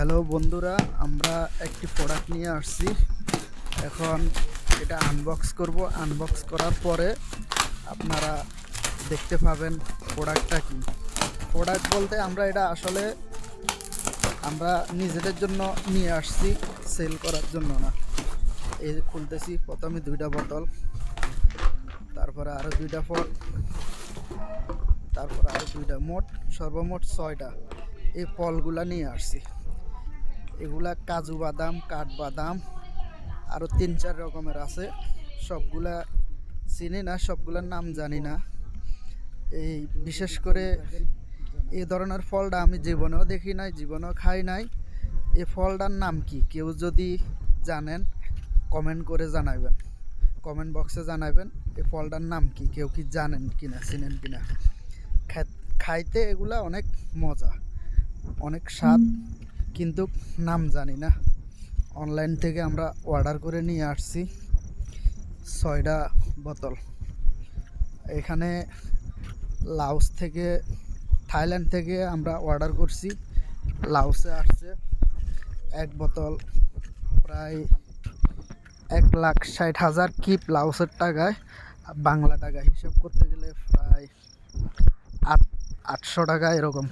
Hello বন্ধুরা, আমরা একটি প্রোডাক্ট নিয়ে আসছি। এখন এটা আনবক্স করব। আনবক্স করার পরে আপনারা দেখতে পাবেন প্রোডাক্টটা কি। প্রোডাক্ট বলতে আমরা এটা আসলে আমরা নিজেদের জন্য নিয়ে আসছি, সেল করার জন্য না। এই যে খুলতেছি, প্রথমে 2টা বোতল, তারপরে আরও 2টা ফল, তারপরে আরও 2টা, মোট সর্বমোট 6টা এই ফলগুলা নিয়ে আসছি। এগুলা কাজু বাদাম, কাঠবাদাম, আরও 3-4 রকমের আছে। সবগুলা চিনি না, সবগুলার নাম জানি না। এই বিশেষ করে এই ধরনের ফলটা আমি জীবনেও দেখি নাই, জীবনেও খাই নাই। এই ফলটার নাম কি কেউ যদি জানেন কমেন্ট করে জানাবেন, কমেন্ট বক্সে জানাবেন এই ফলটার নাম কি, কেউ কি জানেন কিনা, চিনেন কিনা। খাইতে এগুলা অনেক মজা, অনেক স্বাদ, কিন্তু নাম জানি না। অনলাইন থেকে আমরা অর্ডার করে নিয়ে আসছি 6টা বোতল। এখানে লাওস থেকে, থাইল্যান্ড থেকে আমরা অর্ডার করছি। লাওসে আসছে এক বোতল প্রায় 1,60,000 কিপ লাওসের টাকায়, বাংলা টাকা হিসাব করতে গেলে প্রায় 800 টাকা এরকম।